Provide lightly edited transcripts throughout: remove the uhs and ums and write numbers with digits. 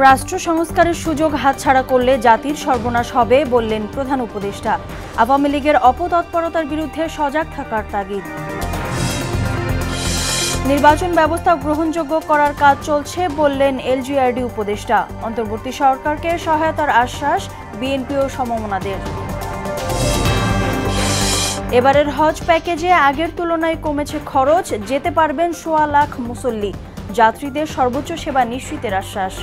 রাষ্ট্র সংস্কারের সুযোগ হাতছাড়া করলে জাতির সর্বনাশ হবে বললেন প্রধান উপদেষ্টা। আওয়ামী লীগের অপতৎপরতার বিরুদ্ধে সজাগ থাকার তাগিদ। নির্বাচন ব্যবস্থা গ্রহণযোগ্য করার কাজ চলছে বললেন এলজিআরডি উপদেষ্টা। অন্তর্বর্তী সরকারকে সহায়তার আশ্বাস বিএনপি ও সমমনাদের। এবারের হজ প্যাকেজে আগের তুলনায় কমেছে খরচ, যেতে পারবেন ১.৫ লাখ মুসল্লি। যাত্রীদের সর্বোচ্চ সেবা নিশ্চিতের আশ্বাস।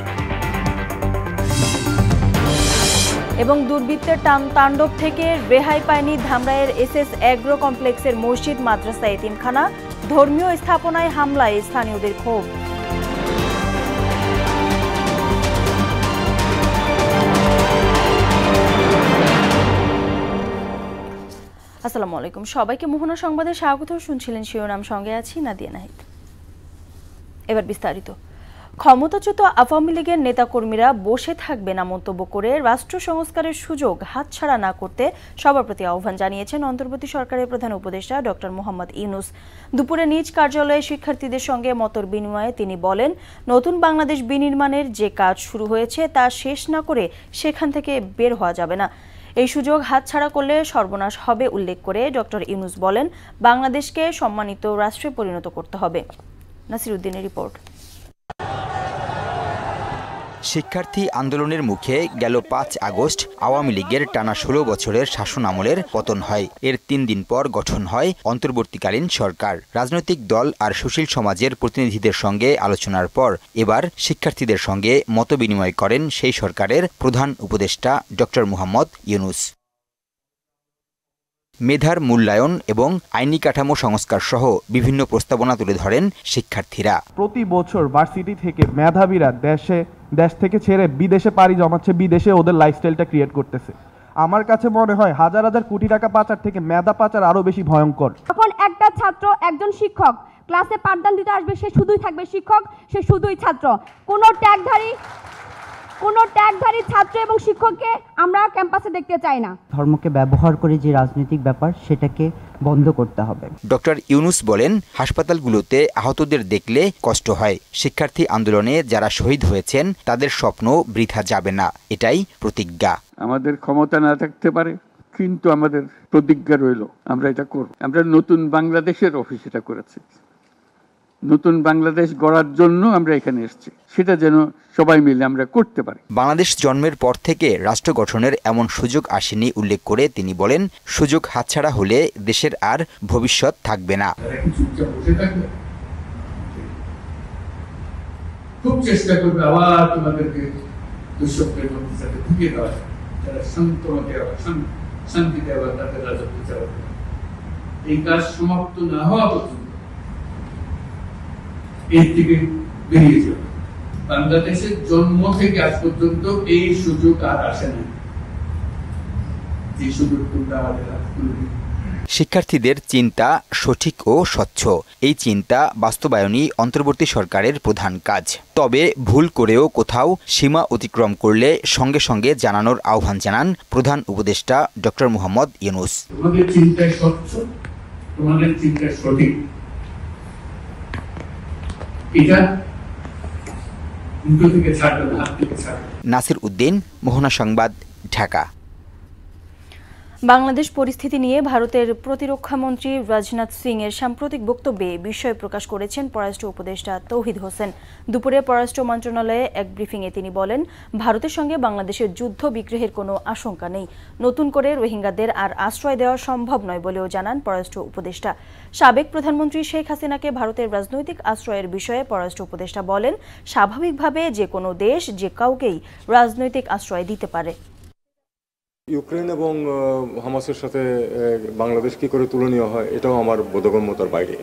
এবং দুর্বৃত্তের তাণ্ডব থেকে রেহাই পায়নি ধামরাইয়ের এসএস এগ্রো কমপ্লেক্সের মসজিদ, মাদ্রাসা, এতিমখানা। ধর্মীয় স্থাপনায় হামলায় স্থানীয়দের ক্ষোভ। আসসালামু আলাইকুম, সবাইকে মোহনা সংবাদে স্বাগত। শুনছিলেন শিরোনাম, সঙ্গে আছি নাদিয়া নাহিদ। এবার বিস্তারিত। ক্ষমতাচ্যুত আওয়ামী লীগের নেতাকর্মীরা বসে থাকবে না মন্তব্য করে রাষ্ট্র সংস্কারের সুযোগ হাতছাড়া না করতে সবার প্রতি আহ্বান জানিয়েছেন অন্তর্বর্তী সরকারের প্রধান উপদেষ্টা ডক্টর মোহাম্মদ ইউনূস। দুপুরে নিজ কার্যালয়ে শিক্ষার্থীদের সঙ্গে মতর বিনিময়ে তিনি বলেন, নতুন বাংলাদেশ বিনির্মাণের যে কাজ শুরু হয়েছে তা শেষ না করে সেখান থেকে বের হওয়া যাবে না। এই সুযোগ হাতছাড়া করলে সর্বনাশ হবে উল্লেখ করে ডক্টর ইউনূস বলেন, বাংলাদেশকে সম্মানিত রাষ্ট্রে পরিণত করতে হবে। নাসির উদ্দিনের রিপোর্ট। শিক্ষার্থী আন্দোলনের মুখে গেল ৫ আগস্ট আওয়ামী লীগের টানা ১৬ বছরের শাসন আমলের পতন হয়। এর ৩ দিন পর গঠন হয় অন্তর্বর্তীকালীন সরকার। রাজনৈতিক দল আর সুশীল সমাজের প্রতিনিধিদের সঙ্গে আলোচনার পর এবার শিক্ষার্থীদের সঙ্গে মতবিনিময় করেন সেই সরকারের প্রধান উপদেষ্টা ডক্টর মোহাম্মদ ইউনূস। মেধার মূল্যায়ন এবং আইনি কাঠামো সংস্কার সহ বিভিন্ন প্রস্তাবনা তুলে ধরেন শিক্ষার্থীরা। প্রতি বছর ভার্সিটি থেকে মেধাবীরা দেশ থেকে ছেড়ে বিদেশে পাড়ি জমাচ্ছে, বিদেশে ওদের লাইফস্টাইলটা ক্রিয়েট করতেছে। আমার কাছে মনে হয় হাজার হাজার কোটি টাকা পাচার থেকে মেধা পাচার আরো বেশি ভয়ঙ্কর। যখন একটা ছাত্র একজন শিক্ষক ক্লাসে পাঠদান দিতে আসবে, সে শুধুই থাকবে শিক্ষক, সে শুধুই ছাত্র। কোনো ট্যাগধারী ছাত্র এবং শিক্ষককে আমরা ক্যাম্পাসে দেখতে চাই না। ধর্মকে ব্যবহার করে যে রাজনৈতিক ব্যাপার, সেটাকে বন্ধ করতে হবে। ডক্টর ইউনূস বলেন, হাসপাতালগুলোতে আহতদের দেখলে কষ্ট হয়। শিক্ষার্থী আন্দোলনে যারা শহীদ হয়েছেন তাদের স্বপ্ন বৃথা যাবে না, এটাই প্রতিজ্ঞা। আমাদের ক্ষমতা না থাকতে পারে, কিন্তু আমাদের প্রতিজ্ঞা রইল আমরা এটা করব। আমরা নতুন বাংলাদেশের অফিস এটা করেছি। নতুন বাংলাদেশ গড়ার জন্য আমরা এখানে এসেছি, সেটা যেন সবাই মিলে আমরা করতে পারি। বাংলাদেশ জন্মের পর থেকে রাষ্ট্র গঠনের এমন সুযোগ আসেনি উল্লেখ করে তিনি বলেন, সুযোগ হাতছাড়া হলে দেশের আর ভবিষ্যৎ থাকবে না। খুব চেষ্টা করবে আবার তোমাদেরকে দুঃস্বপ্নের মধ্যে সাথে ঢুকিয়ে দেওয়া, যারা শান্তিতে আবার তাদের রাজত্ব চালাবে। এই কাজ সমাপ্ত না হওয়া পর্যন্ত এর থেকে বেরিয়ে যাবে। বাংলাদেশের জন্ম থেকে আজ পর্যন্ত এই সুযোগ আর আসে না। এই সুযোগ তোমরা আমাদের হাত তুলে দিবে। শিক্ষার্থীদের চিন্তা সঠিক ও স্বচ্ছ। এই চিন্তা বাস্তবায়নই অন্তর্বর্তী সরকারের প্রধান কাজ। তবে ভুল করেও কোথাও সীমা অতিক্রম করলে সঙ্গে সঙ্গে জানানোর আহ্বান জানান প্রধান উপদেষ্টা ডক্টর মোহাম্মদ ইউনূস। তোমাদের চিন্তায় স্বচ্ছ, তোমাদের চিন্তায় সঠিক, এটা থেকে ছাড়বে না, হাত থেকে ছাড়বে। নাসির উদ্দিন, মোহনা সংবাদ, ঢাকা। বাংলাদেশ পরিস্থিতি নিয়ে ভারতের প্রতিরক্ষামন্ত্রী রাজনাথ সিং এর সাম্প্রতিক বক্তব্যে বিস্ময় প্রকাশ করেছেন পররাষ্ট্র উপদেষ্টা তৌহিদ হোসেন। দুপুরে পররাষ্ট্র মন্ত্রণালয়ে এক ব্রিফিংয়ে তিনি বলেন, ভারতের সঙ্গে বাংলাদেশের যুদ্ধ বিগ্রহের কোনো আশঙ্কা নেই। নতুন করে রোহিঙ্গাদের আর আশ্রয় দেওয়া সম্ভব নয় বলেও জানান পররাষ্ট্র উপদেষ্টা। সাবেক প্রধানমন্ত্রী শেখ হাসিনাকে ভারতের রাজনৈতিক আশ্রয়ের বিষয়ে পররাষ্ট্র উপদেষ্টা বলেন, স্বাভাবিকভাবে যে কোনো দেশ যে কাউকেই রাজনৈতিক আশ্রয় দিতে পারে। ইউক্রেন এবং হামাসের সাথে বাংলাদেশ কী করে তুলনীয় হয়, এটাও আমার বোধগম্যতার বাইরে।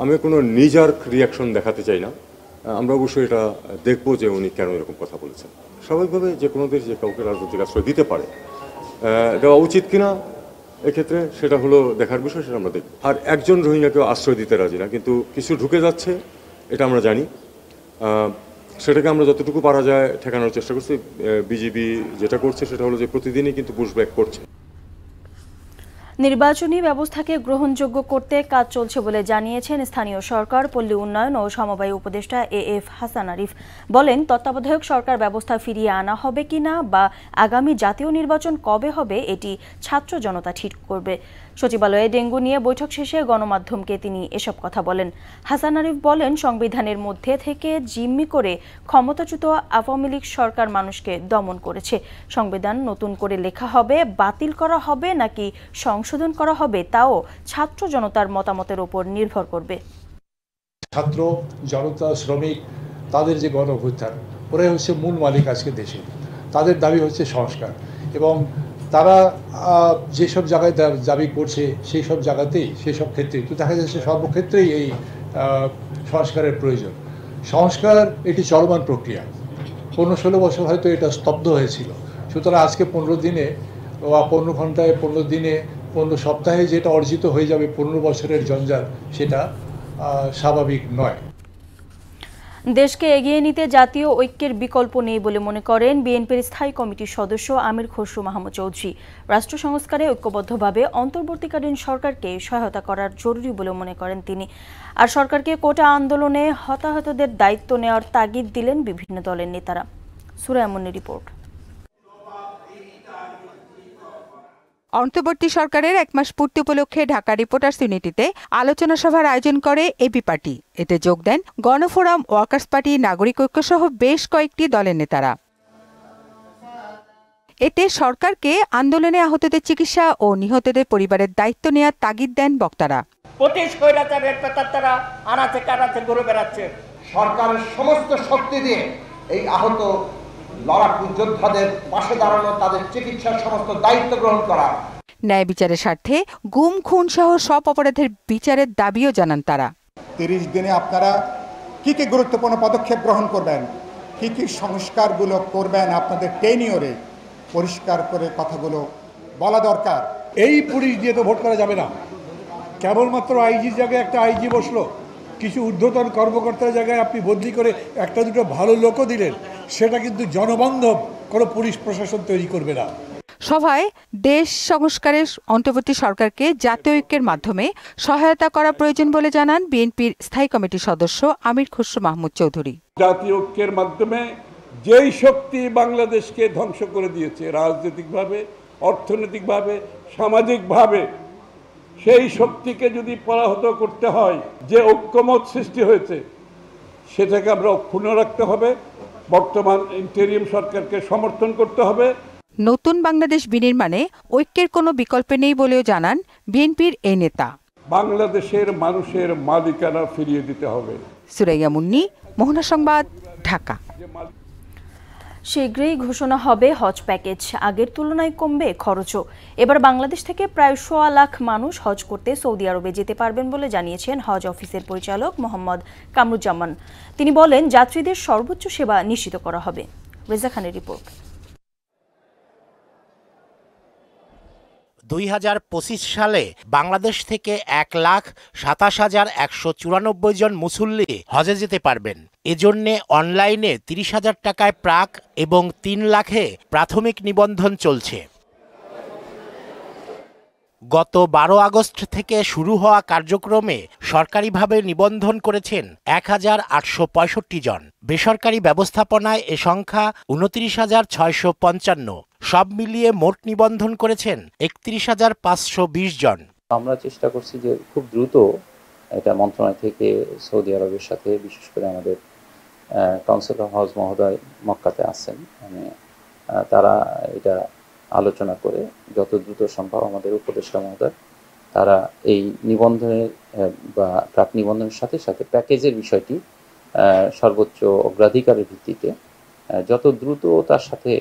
আমি কোনো নিজার্ক রিয়াকশন দেখাতে চাই না। আমরা অবশ্যই এটা দেখবো যে উনি কেন এরকম কথা বলেছেন। স্বাভাবিকভাবে যে কোনো দেশ যে কাউকে রাজনৈতিক আশ্রয় দিতে পারে, দেওয়া উচিত কিনা এক্ষেত্রে সেটা হলো দেখার বিষয়, সেটা আমরা দেখব। আর একজন রোহিঙ্গাকেও আশ্রয় দিতে রাজি না, কিন্তু কিছু ঢুকে যাচ্ছে, এটা আমরা জানি। সেটাকে আমরা যতটুকু পারা যায় ঠেকানোর চেষ্টা করছি। বিজিবি যেটা করছে সেটা হলো যে প্রতিদিনই কিন্তু পুশব্যাক করছে। নির্বাচনী ব্যবস্থাকে গ্রহণযোগ্য করতে কাজ চলছে বলে জানিয়েছেন স্থানীয় সরকার, পল্লী উন্নয়ন ও সমবায় উপদেষ্টা এএফ হাসান আরিফ। বলেন, তত্ত্বাবধায়ক সরকার ব্যবস্থা ফিরিয়ে আনা হবে কিনা বা আগামী জাতীয় নির্বাচন কবে হবে এটি ছাত্র জনতা ঠিক করবে। সচিবালয়ে ডেঙ্গু নিয়ে বৈঠক শেষে গণমাধ্যমকে তিনি এসব কথা বলেন। হাসান আরিফ বলেন, সংবিধানের মধ্যে থেকে জিম্মি করে ক্ষমতাচ্যুত আওয়ামী লীগ সরকার মানুষকে দমন করেছে। সংবিধান নতুন করে লেখা হবে, বাতিল করা হবে নাকি সংশোধন করা হবে তাও ছাত্র জনতার মতামতের উপর নির্ভর করবে। ছাত্র জনতা, শ্রমিক, তাদের যে গণ অভ্যুত্থান, ওরাই হচ্ছে মূল মালিক আজকে দেশে। তাদের দাবি হচ্ছে সংস্কার, এবং তারা যেসব জায়গায় দাবি করছে সেই সব জায়গাতেই, সেই সব ক্ষেত্রেই তো দেখা যাচ্ছে সর্বক্ষেত্রেই এই সংস্কারের প্রয়োজন। সংস্কার এটি চলমান প্রক্রিয়া। 15-16 বছর হয়তো এটা স্তব্ধ হয়েছিল। সুতরাং আজকে 15 দিনে বা 15 ঘন্টায়, 15 দিনে, 15 সপ্তাহে যেটা অর্জিত হয়ে যাবে 15 বছরের জঞ্জাল, সেটা স্বাভাবিক নয়। দেশকে এগিয়ে নিতে জাতীয় ঐক্যের বিকল্প নেই বলে মনে করেন বিএনপির স্থায়ী কমিটির সদস্য আমির খসরু মাহমুদ চৌধুরী। রাষ্ট্র সংস্কারে ঐক্যবদ্ধভাবে অন্তর্বর্তীকালীন সরকারকে সহায়তা করার জরুরি বলে মনে করেন তিনি। আর সরকারকে কোটা আন্দোলনে হতাহতদের দায়িত্ব নেওয়ার তাগিদ দিলেন বিভিন্ন দলের নেতারা। সুরায়া মুন্নির রিপোর্ট। অন্তর্বর্তী সরকারের 1 মাস পূর্তি উপলক্ষে ঢাকা রিপোর্টার্স ইউনিটিতে আলোচনা সভার আয়োজন করে এবি পার্টি। এতে যোগ দেন গণফোরাম, ওয়ার্কার্স পার্টি, নাগরিক ঐক্য সহ বেশ কয়েকটি দলের নেতারা। এতে সরকারকে আন্দোলনে আহতদের চিকিৎসা ও নিহতদের পরিবারের দায়িত্ব নেওয়ার তাগিদ দেন বক্তারা। সরকারের সমস্ত শক্তি দিয়ে এই আহত লড়াকু যোদ্ধাদের পাশে দাঁড়ানো, তাদের চিকিৎসার সমস্ত দায়িত্ব গ্রহণ করা। ন্যায় বিচারের স্বার্থে গুম, খুন সহ সব অপরাধের বিচারের দাবিও জানান তারা। 30 দিনে আপনারা কি কি গুরুত্বপূর্ণ পদক্ষেপ গ্রহণ করবেন, কি কি সংস্কারগুলো করবেন, আপনাদের টেনিয়রে পরিষ্কার করে কথাগুলো বলা দরকার। এই পুলিশ দিয়ে তো ভোট করা যাবে না। কেবলমাত্র আইজির জায়গায় একটা আইজি বসলো, কিছু ঊর্ধ্বতন কর্মকর্তার জায়গায় আপনি বদলি করে একটা দুটো ভালো লোকও দিলেন, সেটা কিন্তু জনবান্ধব কোনো পুলিশ প্রশাসন তৈরি করবে না। সভায় দেশ সংস্কারে অন্তর্বর্তী সরকারকে জাতীয় ঐক্যের মাধ্যমে সহায়তা করা প্রয়োজন বলে জানান বিএনপির স্থায়ী কমিটির সদস্য আমির খসরু মাহমুদ চৌধুরী। জাতীয় ঐক্যের মাধ্যমে যেই শক্তি বাংলাদেশকে ধ্বংস করে দিয়েছে রাজনৈতিকভাবে, অর্থনৈতিকভাবে, সামাজিকভাবে, সেই শক্তিকে যদি পরাহত করতে হয়, যে ঐক্যমত সৃষ্টি হয়েছে সেটাকে আমরা অক্ষুণ্ণ রাখতে হবে। বর্তমান ইন্টেরিয়াম সরকারকে সমর্থন করতে হবে। নতুন বাংলাদেশ বিনির্মাণে ঐক্যের কোনো বিকল্প নেই বলেও জানান বিএনপির এই নেতা। বাংলাদেশের মানুষের মালিকানা ফিরিয়ে দিতে হবে। সুরাইয়া মুন্নি, মোহনা সংবাদ, ঢাকা। শীঘ্রই ঘোষণা হবে হজ প্যাকেজ। আগের তুলনায় কমবে খরচও। এবার বাংলাদেশ থেকে প্রায় 1.25 লাখ মানুষ হজ করতে সৌদি আরবে যেতে পারবেন বলে জানিয়েছেন হজ অফিসের পরিচালক মোহাম্মদ কামরুজ্জামান। তিনি বলেন, যাত্রীদের সর্বোচ্চ সেবা নিশ্চিত করা হবে। রেজা খানের রিপোর্ট। 2025 সালে বাংলাদেশ থেকে 1,27,194 জন মুসল্লি হজে যেতে পারবেন। এজন্যে অনলাইনে 30,000 টাকায় প্রাক এবং 3 লাখে প্রাথমিক নিবন্ধন চলছে। গত 12 আগস্ট থেকে শুরু হওয়া কার্যক্রমে সরকারিভাবে নিবন্ধন করেছেন 1,865 জন। বেসরকারি ব্যবস্থাপনায় এ সংখ্যা 29,655। সব মিলিয়ে মোট নিবন্ধন করেছেন 31,520 জন। আমরা চেষ্টা করছি যে খুব দ্রুত এটা মন্ত্রণালয় থেকে সৌদি আরবের সাথে, বিশেষ করে আমাদের কাউন্সিল অফ হজ মহোদয় মক্কাতে আছেন, তারা এটা আলোচনা করে যত দ্রুত সম্ভব আমাদের উপদেষ্টা মহোদয় তারা এই নিবন্ধনের বা প্রাক নিবন্ধনের সাথে সাথে প্যাকেজের বিষয়টি সর্বোচ্চ অগ্রাধিকারের ভিত্তিতে যত দ্রুত তার সাথে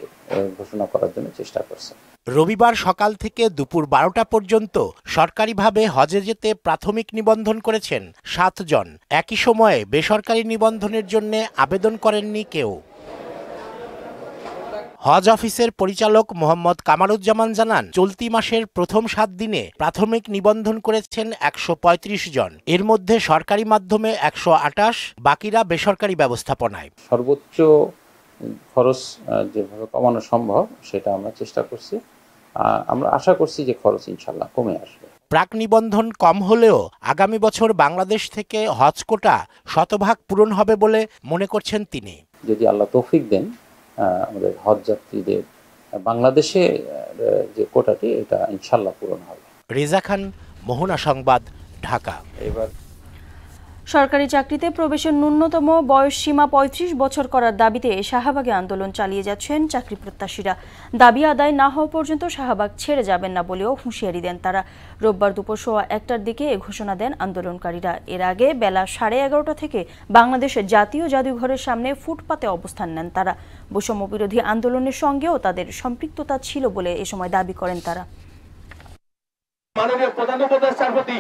ঘোষণা করার জন্য চেষ্টা করছে। রবিবার সকাল থেকে দুপুর 12টা পর্যন্ত সরকারিভাবে হজে যেতে প্রাথমিক নিবন্ধন করেছেন 7 জন। একই সময়ে বেসরকারি নিবন্ধনের জন্য আবেদন করেননি কেউ। হজ অফিসের পরিচালক মোহাম্মদ কামারুজ্জামান জানান, চলতি মাসের প্রথম 7 দিনে প্রাথমিক নিবন্ধন করেছেন 135 জন। এর মধ্যে সরকারি মাধ্যমে 128, বাকিরা বেসরকারি ব্যবস্থাপনায়। সর্বোচ্চ খরচ যেভাবে কমানো সম্ভব সেটা আমরা চেষ্টা করছি। আমরা আশা করছি যে খরচ ইনশাল্লাহ কমে আসবে। প্রাক নিবন্ধন কম হলেও আগামী বছর বাংলাদেশ থেকে হজ কোটা শতভাগ পূরণ হবে বলে মনে করছেন তিনি। যদি আল্লাহ তৌফিক দেন আমাদের হজ যাত্রীদের বাংলাদেশে যে কোটাটি এটা ইনশাল্লাহ পূরণ হবে। রেজা খান, মোহনা সংবাদ, ঢাকা। এবার সরকারি চাকরিতে প্রবেশের ন্যূনতম বয়স সীমা ৩৫ বছর করার দাবিতে শাহবাগে আন্দোলন চালিয়ে যাচ্ছেন চাকরি প্রত্যাশীরা। দাবি আদায় না হওয়া পর্যন্ত শাহবাগ ছেড়ে যাবেন না বলেও হুঁশিয়ারি দেন তারা। রোববার দুপুর 1:15টার দিকে এ ঘোষণা দেন আন্দোলনকারীরা। এর আগে বেলা 11:30টা থেকে বাংলাদেশের জাতীয় জাদুঘরের সামনে ফুটপাতে অবস্থান নেন তারা। বৈষম্য বিরোধী আন্দোলনের সঙ্গেও তাদের সম্পৃক্ততা ছিল বলে এ সময় দাবি করেন তারা। মাননীয় প্রধান উপদেষ্টার প্রতি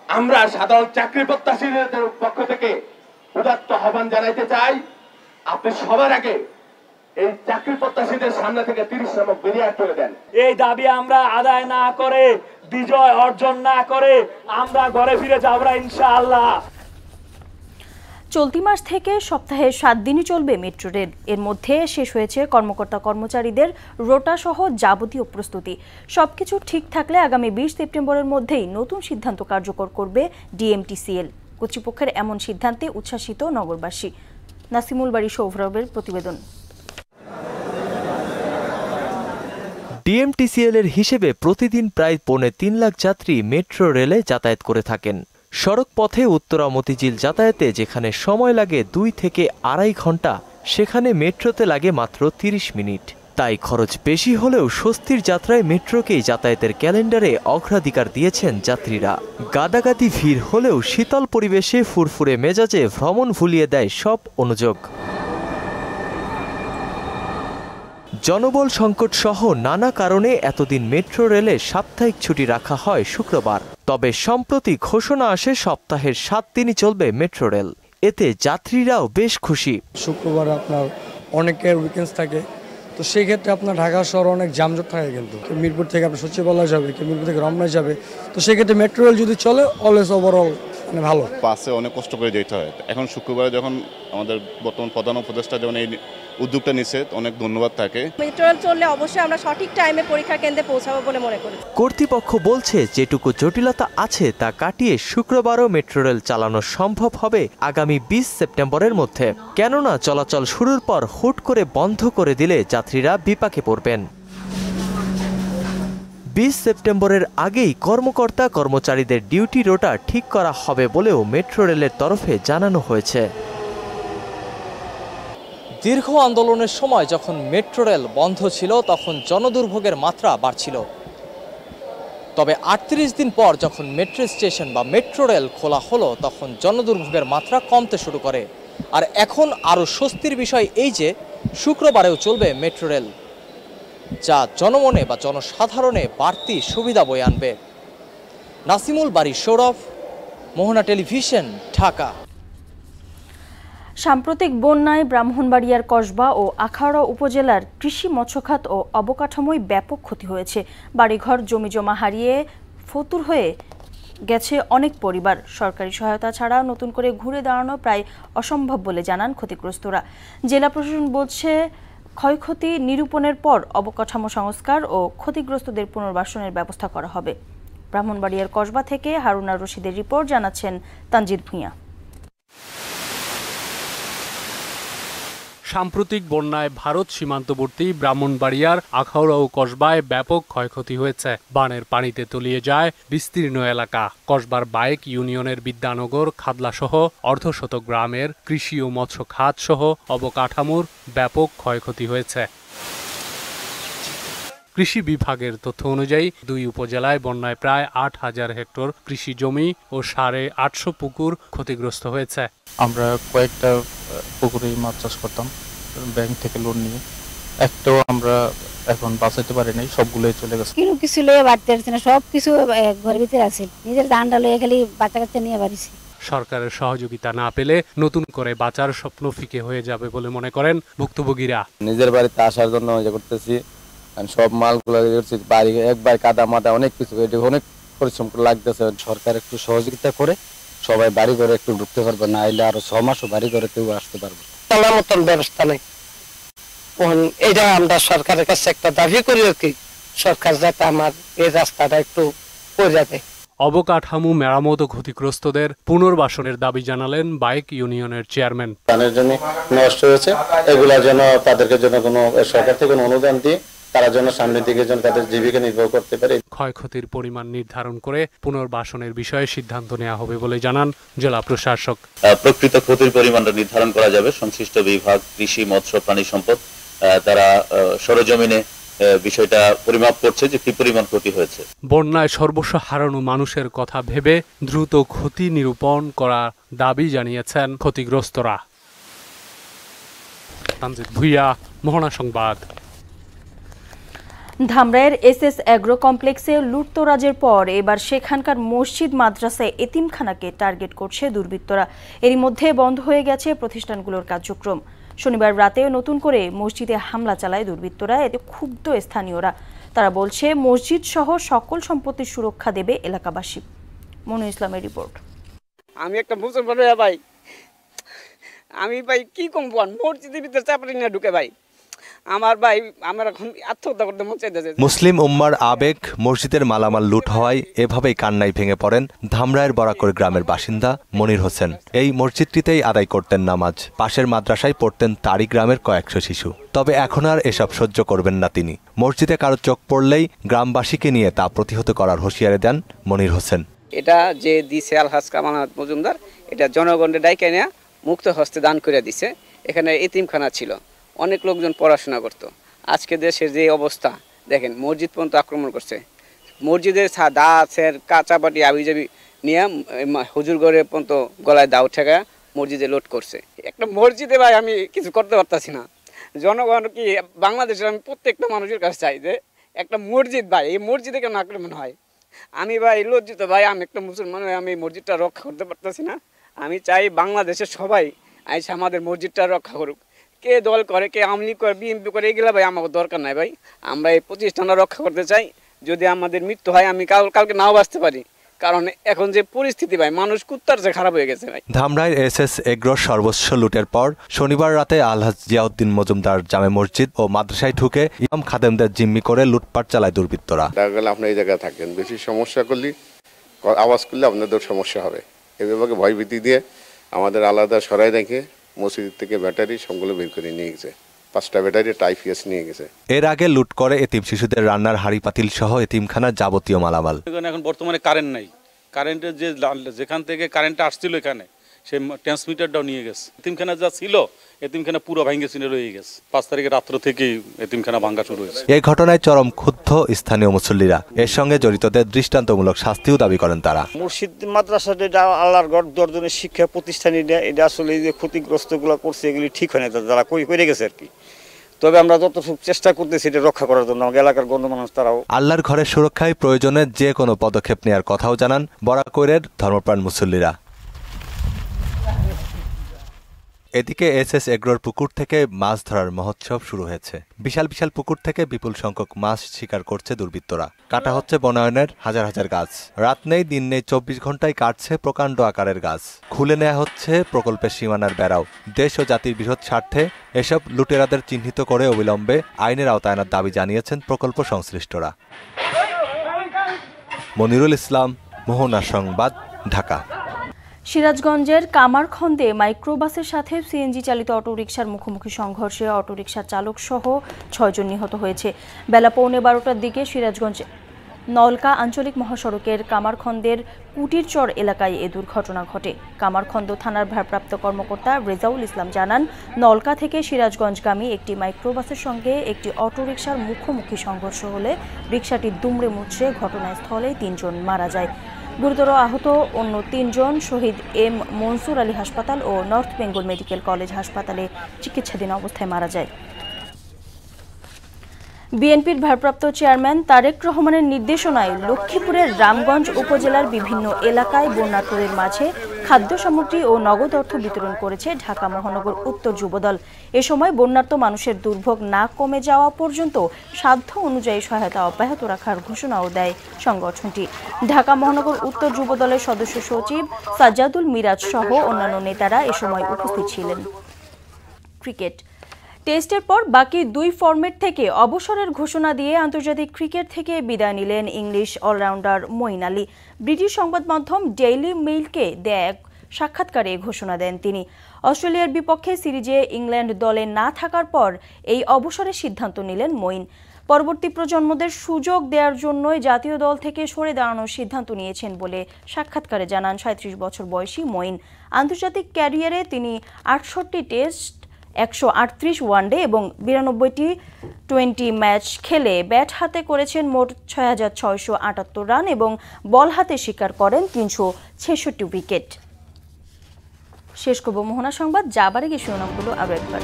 আমরা সাধারণ চাকরি প্রত্যাশীদের পক্ষ থেকে উদাত্ত আহ্বান জানাইতে চাই, আপনি সবার আগে এই চাকরি প্রত্যাশীদের সামনে থেকে 30 নম্বর বেরিয়ে চলে দেন। এই দাবি আমরা আদায় না করে, বিজয় অর্জন না করে আমরা ঘরে ফিরে যাব না ইনশাআল্লাহ। চলতি মাস থেকে সপ্তাহে 7 দিনই চলবে মেট্রো রেল। এর মধ্যে শেষ হয়েছে কর্মকর্তা কর্মচারীদের রোটা সহ যাবতীয় প্রস্তুতি। সবকিছু ঠিক থাকলে আগামী 20 সেপ্টেম্বরের মধ্যেই নতুন সিদ্ধান্ত কার্যকর করবে ডিএমটিসিএল। কর্তৃপক্ষের এমন সিদ্ধান্তে উচ্ছ্বাসিত নগরবাসী। নাসিমুল বাড়ি সৌরভের প্রতিবেদন। ডিএমটিসিএল এর হিসেবে প্রতিদিন প্রায় 3.25 লাখ যাত্রী মেট্রো রেলে যাতায়াত করে থাকেন। সড়ক পথে উত্তরা মতিঝিল যাতায়াতে যেখানে সময় লাগে 2 থেকে 2.5 ঘন্টা, সেখানে মেট্রোতে লাগে মাত্র 30 মিনিট। তাই খরচ বেশি হলেও স্বস্তির যাত্রায় মেট্রোকেই যাতায়াতের ক্যালেন্ডারে অগ্রাধিকার দিয়েছেন যাত্রীরা। গাদাগাদি ভিড় হলেও শীতল পরিবেশে ফুরফুরে মেজাজে ভ্রমণ ভুলিয়ে দেয় সব অনুযোগ। জনবল সংকট সহ নানা কারণে এতদিন মেট্রো রেলে সাপ্তাহিক ছুটি রাখা হয় শুক্রবার। তবে সম্প্রতি ঘোষণা আসে সপ্তাহের 7 দিনই চলবে মেট্রো রেল। এতে যাত্রীরাও বেশ খুশি। শুক্রবার আপনার অনেকের উইকেন্ডস থাকে, তো সেই ক্ষেত্রে আপনার ঢাকা শহর অনেক যানজট থাকে, কিন্তু মিরপুর থেকে আপনার সচিবালয় যাবে, কেউ মিরপুর থেকে রমনায় যাবে, তো সেক্ষেত্রে মেট্রো রেল যদি চলে অলওয়েজ ওভারঅল মানে ভালো। বাসে অনেক কষ্ট করে যেতে হয়। এখন শুক্রবারে যখন আমাদের বর্তমান প্রধান উপদেষ্টা যখন এই উদ্যোগটা নিচ্ছে, অনেক ধন্যবাদ থাকে। মেট্রো রেল চললে অবশ্যই আমরা সঠিক টাইমে পরীক্ষা কেন্দ্রে পৌঁছাবো বলে মনে করি। কর্তৃপক্ষ বলছে যেটুকু জটিলতা আছে তা কাটিয়ে শুক্রবারও মেট্রো রেল চালানো সম্ভব হবে আগামী 20 সেপ্টেম্বরের মধ্যে। কেননা চলাচল শুরুর পর হুট করে বন্ধ করে দিলে যাত্রীরা বিপাকে পড়বেন। 20 সেপ্টেম্বরের আগেই কর্মকর্তা কর্মচারীদের ডিউটি রোটা ঠিক করা হবে বলেও মেট্রো রেলের তরফে জানানো হয়েছে। দীর্ঘ আন্দোলনের সময় যখন মেট্রো রেল বন্ধ ছিল তখন জনদুর্ভোগের মাত্রা বাড়ছিল। তবে 38 দিন পর যখন মেট্রো স্টেশন বা মেট্রো রেল খোলা হলো তখন জনদুর্ভোগের মাত্রা কমতে শুরু করে। আর এখন আরও স্বস্তির বিষয় এই যে শুক্রবারেও চলবে মেট্রো রেল, যা জনমনে বা জনসাধারণে বাড়তি সুবিধা বয়ে আনবে। নাসিমুল বাড়ি সৌরভ, মোহনা টেলিভিশন, ঢাকা। সাম্প্রতিক বন্যায় ব্রাহ্মণবাড়িয়ার কসবা ও আখাউড়া উপজেলার কৃষি, মৎস্যখাত ও অবকাঠামোয় ব্যাপক ক্ষতি হয়েছে। বাড়িঘর, জমিজমা হারিয়ে ফতুর হয়ে গেছে অনেক পরিবার। সরকারি সহায়তা ছাড়া নতুন করে ঘুরে দাঁড়ানো প্রায় অসম্ভব বলে জানান ক্ষতিগ্রস্তরা। জেলা প্রশাসন বলছে ক্ষয়ক্ষতি নিরূপণের পর অবকাঠামো সংস্কার ও ক্ষতিগ্রস্তদের পুনর্বাসনের ব্যবস্থা করা হবে। ব্রাহ্মণবাড়িয়ার কসবা থেকে হারুনা রশিদের রিপোর্ট, জানাচ্ছেন তানজিদ ভূঁইয়া। সাম্প্রতিক বন্যায় ভারত সীমান্তবর্তী ব্রাহ্মণবাড়িয়ার আখাউড়া ও কসবায় ব্যাপক ক্ষয়ক্ষতি হয়েছে। বানের পানিতে তলিয়ে যায় বিস্তীর্ণ এলাকা। কসবার বাইক ইউনিয়নের বিদ্যানগর, খাদলা সহ অর্ধশত গ্রামের কৃষি ও মৎস্য খাত সহ অবকাঠামোর ব্যাপক ক্ষয়ক্ষতি হয়েছে। কৃষি বিভাগের তথ্য অনুযায়ী 2 উপজেলায় বন্যায় প্রায় 8,000 হেক্টর কৃষি জমি ও 850 পুকুর ক্ষতিগ্রস্ত হয়েছে। আমরা কয়েকটা পুকুরে মাছ চাষ করতাম ব্যাংক থেকে লোন নিয়ে, একটাও আমরা এখন বাঁচাইতে পারি নাই, সবগুলোই চলে গেছে। কিছু লয়ে বাড়তে পারছি না, সব কিছু ঘরের ভিতরে আছে। নিজের ধানটা লয়ে খালি বাচ্চা কাচ্চা নিয়ে বাড়িছি। সরকারের সহযোগিতা না পেলে নতুন করে বাঁচার স্বপ্ন ফিকে হয়ে যাবে বলে মনে করেন ভুক্তভোগীরা। নিজের বাড়িতে আসার জন্য করতেছি, সব মালগুলো বাড়ি একবার কাদা মাদা অনেক কিছু, অনেক পরিশ্রম লাগতেছে। সরকার একটু সহযোগিতা করে সবাই বাড়ি ঘরে একটু ঢুকতে পারবে, না এলে আরো 6 মাসও বাড়ি ঘরে কেউ আসতে পারবে। চলার মতন ব্যবস্থা নেই। এটা আমরা সরকারের কাছে একটা দাবি করি আর কি, সরকার যাতে আমার এই রাস্তাটা একটু করে যাবে। অবকাঠামো মেরামত ও ক্ষতিগ্রস্তদের পুনর্বাসনের দাবি জানালেন বাইক ইউনিয়নের চেয়ারম্যান। ধানের জন্য নষ্ট হয়েছে, এগুলোর জন্য তাদেরকে জন্য কোনো সরকার থেকে কোনো অনুদান দিয়ে তারা যেন সামনের দিকে যেন তাদের জীবিকা নির্বাহ করতে পারে। ক্ষয়ক্ষতির পরিমাণ নির্ধারণ করে পুনর্বাসনের বিষয়ে সিদ্ধান্ত নেওয়া হবে বলে জানান জেলা প্রশাসক। প্রকৃত ক্ষতির পরিমাণটা নির্ধারণ করা যাবে। সংশ্লিষ্ট বিভাগ, কৃষি, মৎস্য, প্রাণী সম্পদ তারা সরজমিনে বিষয়টা পরিমাপ করছে যে কি পরিমাণ ক্ষতি হয়েছে। বন্যায় সর্বস্ব হারানো মানুষের কথা ভেবে দ্রুত ক্ষতি নিরূপণ করার দাবি জানিয়েছেন ক্ষতিগ্রস্তরা। তানজিদ ভুইয়া, মোহনা সংবাদ। ধামরাইয়ের এসএস অ্যাগ্রো কমপ্লেক্সে লুটতরাজের পর এবার সেখানকার মসজিদ মাদ্রাসায় এতিমখানাকে টার্গেট করছে দুর্বৃত্তরা। এরই মধ্যে বন্ধ হয়ে গেছে প্রতিষ্ঠানগুলোর কার্যক্রম। শনিবার রাতেও নতুন করে মসজিদে হামলা চালায় দুর্বৃত্তরা। এতে ক্ষুব্ধ স্থানীয়রা। তারা বলছে মসজিদ সহ সকল সম্পত্তির সুরক্ষা দেবে এলাকাবাসী। মনু ইসলামের রিপোর্ট। আমি একটা মুসলমান ভাই, আমি ভাই কি কম মসজিদের ভিতরে চাপড়ি না ঢুকে ভাই আমার ভাই আমার এখন আত্মহত্যা করতে মন চাইতেছে। মুসলিম উম্মার আবেগ মসজিদের মালামাল লুট হওয়ায় এভাবেই কান্নায় ভেঙে পড়েন ধামরাইয়ের বরাকর গ্রামের বাসিন্দা মনির হোসেন। এই মসজিদটিতেই আদায় করতেন নামাজ। পাশের মাদ্রাসায় পড়তেন তারই গ্রামের কয়েকশো শিশু। তবে এখন আর এসব সহ্য করবেন না তিনি। মসজিদে কারো চোখ পড়লেই গ্রামবাসীকে নিয়ে তা প্রতিহত করার হুঁশিয়ারি দেন মনির হোসেন। এটা যে দিছে আলহাজ কামাল মজুমদার, এটা জনগণের ডাইকে নিয়ে মুক্ত হস্তে দান করে দিছে। এখানে এতিমখানা ছিল, অনেক লোকজন পড়াশোনা করতো। আজকে দেশের যে অবস্থা দেখেন, মসজিদ পর্যন্ত আক্রমণ করছে। মসজিদের দাঁতের কাঁচাপাটি আবিজাবি নিয়ে হুজুরগড়ের পর্যন্ত গলায় দাও ঠেকা মসজিদে লোড করছে। একটা মসজিদে ভাই আমি কিছু করতে পারতাছি না। জনগণ কি বাংলাদেশের আমি প্রত্যেকটা মানুষের কাছে চাই যে একটা মসজিদ ভাই, এই মসজিদে কেন আক্রমণ হয়? আমি ভাই লজ্জিত ভাই, আমি একটা মুসলমান, আমি মসজিদটা রক্ষা করতে পারতাছি না। আমি চাই বাংলাদেশের সবাই আইসা আমাদের মসজিদটা রক্ষা করুক। কে দল করে, কে আওয়ামী লীগ করে, বিএনপি করে, এগুলা ভাই আমাকে দরকার নাই ভাই। আমরা এই প্রতিষ্ঠানটা রক্ষা করতে চাই। যদি আমাদের মৃত্যু হয় আমি কালকে নাও বাঁচতে পারি, কারণ এখন যে পরিস্থিতি ভাই, মানুষ কুত্তার যে খারাপ হয়ে গেছে ভাই। ধামরাইয়ের এসএস এগ্রোর সর্বস্ব লুটের পর শনিবার রাতে আলহাজ জিয়াউদ্দিন মজুমদার জামে মসজিদ ও মাদ্রাসায় ঢুকে ইমাম খাদেমদের জিম্মি করে লুটপাট চালায় দুর্বৃত্তরা। আপনি এই জায়গায় থাকেন, বেশি সমস্যা করলে আওয়াজ করলে আপনাদের সমস্যা হবে। এভাবে ভয়ভীতি দিয়ে আমাদের আলাদা সরাই রেখে মসজিদ থেকে ব্যাটারি সবগুলো বের করে নিয়ে গেছে। 5টা ব্যাটারি টাইফিয়াস নিয়ে গেছে। এর আগে লুট করে এতিম শিশুদের রান্নার হাঁড়ি পাতিল সহ এতিমখানার যাবতীয় মালামাল। এখন বর্তমানে কারেন্ট নাই, কারেন্টের যেখান থেকে কারেন্টটা আসছিল এখানে সেই ট্রান্সমিটারটাও নিয়ে গেছে। এতিমখানা যা ছিল এতিমখানা পুরো ভাঙ্গে চিনে রয়ে গেছে। 5 তারিখে রাত্র থেকেই এতিমখানা ভাঙ্গা শুরু হয়েছে। এই ঘটনায় চরম ক্ষুব্ধ স্থানীয় মুসল্লিরা। এর সঙ্গে জড়িতদের দৃষ্টান্তমূলক শাস্তিও দাবি করেন তারা। মসজিদ মাদ্রাসাটা এটা আল্লাহর ঘর দর্জনের শিক্ষা প্রতিষ্ঠান, এটা আসলে এই যে ক্ষতিগ্রস্তগুলো করছে এগুলি ঠিক হয় না, যারা করে গেছে আর কি। তবে আমরা যতটুকু চেষ্টা করতেছি এটা রক্ষা করার জন্য। আমাদের এলাকার গণমানুষ তারাও আল্লাহর ঘরের সুরক্ষায় প্রয়োজনে যে কোনো পদক্ষেপ নেওয়ার কথাও জানান বরাকরের ধর্মপ্রাণ মুসল্লিরা। এদিকে এসএস এগ্রোর পুকুর থেকে মাছ ধরার মহোৎসব শুরু হয়েছে। বিশাল বিশাল পুকুর থেকে বিপুল সংখ্যক মাছ শিকার করছে দুর্বৃত্তরা। কাটা হচ্ছে বনায়নের হাজার হাজার গাছ। রাত নেই দিন নেই 24 ঘন্টায় কাটছে প্রকাণ্ড আকারের গাছ। খুলে নেওয়া হচ্ছে প্রকল্পের সীমানার বেড়াও। দেশ ও জাতির বৃহৎ স্বার্থে এসব লুটেরাদের চিহ্নিত করে অবিলম্বে আইনের আওতায় আনার দাবি জানিয়েছেন প্রকল্প সংশ্লিষ্টরা। মনিরুল ইসলাম, মোহনা সংবাদ, ঢাকা। সিরাজগঞ্জের কামারখন্দে মাইক্রোবাসের সাথে সিএনজি চালিত অটোরিকশার মুখোমুখি সংঘর্ষে অটোরিকশার চালক সহ 6 জন নিহত হয়েছে। বেলা 11:15টার দিকে সিরাজগঞ্জ নলকা আঞ্চলিক মহাসড়কের কামারখন্দের কুটিরচর এলাকায় এ দুর্ঘটনা ঘটে। কামারখন্দ থানার ভারপ্রাপ্ত কর্মকর্তা রেজাউল ইসলাম জানান, নলকা থেকে সিরাজগঞ্জগামী একটি মাইক্রোবাসের সঙ্গে একটি অটোরিকশার মুখোমুখি সংঘর্ষ হলে রিকশাটি দুমড়ে মুচড়ে ঘটনাস্থলে 3 জন মারা যায়। গুরুতর আহত অন্য 3 জন শহীদ এম মনসুর আলী হাসপাতাল ও নর্থ বেঙ্গল মেডিকেল কলেজ হাসপাতালে চিকিৎসাধীন অবস্থায় মারা যায়। বিএনপির ভারপ্রাপ্ত চেয়ারম্যান তারেক রহমানের নির্দেশনায় লক্ষ্মীপুরের রামগঞ্জ উপজেলার বিভিন্ন এলাকায় বন্যার্তদের মাঝে খাদ্য সামগ্রী ও নগদ অর্থ বিতরণ করেছে ঢাকা মহানগর উত্তর যুবদল। এ সময় বন্যার্ত মানুষের দুর্ভোগ না কমে যাওয়া পর্যন্ত সাধ্য অনুযায়ী সহায়তা অব্যাহত রাখার ঘোষণাও দেয় সংগঠনটি। ঢাকা মহানগর উত্তর যুবদলের সদস্য সচিব সাজ্জাদুল মিরাজ সহ অন্যান্য নেতারা এ সময় উপস্থিত ছিলেন। ক্রিকেট। টেস্টের পর বাকি 2 ফরম্যাট থেকে অবসরের ঘোষণা দিয়ে আন্তর্জাতিক ক্রিকেট থেকে বিদায় নিলেন English allrounder Moeen Ali. British সংবাদ মাধ্যম ডেইলি মেইলকে দেয়া এক সাক্ষাৎকারে ঘোষণা দেন তিনি। অস্ট্রেলিয়ার বিপক্ষে সিরিজে ইংল্যান্ড দলে না থাকার পর এই অবসরের সিদ্ধান্ত নিলেন মঈন। পরবর্তী প্রজন্মদের সুযোগ দেওয়ার জন্যই জাতীয় দল থেকে সরে দাঁড়ানোর সিদ্ধান্ত নিয়েছেন বলে সাক্ষাৎকারে জানান 37 বছর বয়সী মঈন। আন্তর্জাতিক ক্যারিয়ারে তিনি 68 টেস্ট, 138 ওয়ানডে এবং 92টি টোয়েন্টি ম্যাচ খেলে ব্যাট হাতে করেছেন মোট 6678 রান এবং বল হাতে শিকার করেন 366 উইকেট। শেষ করব মোহনা সংবাদ, যাবার আগে শিরোনামগুলো আরও একবার।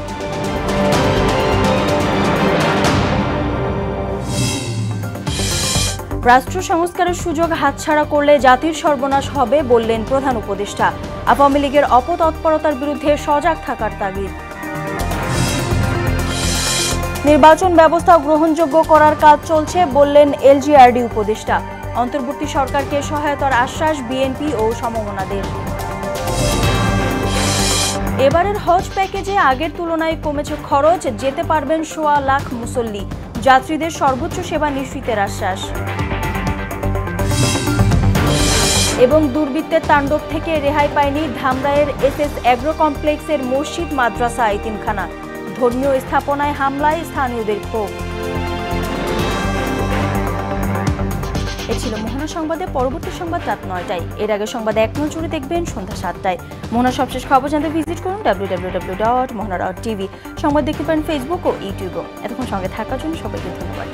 রাষ্ট্র সংস্কারের সুযোগ হাতছাড়া করলে জাতির সর্বনাশ হবে বললেন প্রধান উপদেষ্টা। আওয়ামী লীগের অপতৎপরতার বিরুদ্ধে সজাগ থাকার তাগিদ। নির্বাচন ব্যবস্থা গ্রহণযোগ্য করার কাজ চলছে বললেন এলজিআরডি উপদেষ্টা। অন্তর্বর্তী সরকারকে সহায়তার আশ্বাস বিএনপি ও সমমনাদের। এবারের হজ প্যাকেজে আগের তুলনায় কমেছে খরচ, যেতে পারবেন 1.25 লাখ মুসল্লি। যাত্রীদের সর্বোচ্চ সেবা নিশ্চিতের আশ্বাস। এবং দুর্বৃত্তের তাণ্ডব থেকে রেহাই পায়নি ধামরাইয়ের এসএস এগ্রো কমপ্লেক্সের মসজিদ মাদ্রাসা এতিমখানা। ধর্মীয় স্থাপনায় হামলায় স্থানীয়দের ক্ষোভ। এ ছিল মোহনা সংবাদে। পরবর্তী সংবাদ রাত 9টায়। এর আগে সংবাদ এক নজরে দেখবেন সন্ধ্যা 7টায়। মোহনার সবশেষ খবর জানতে ভিজিট করুন www.mohana.tv। সংবাদ দেখতে পারেন ফেসবুক ও ইউটিউবও। এতক্ষণ সঙ্গে থাকার জন্য সবাইকে ধন্যবাদ।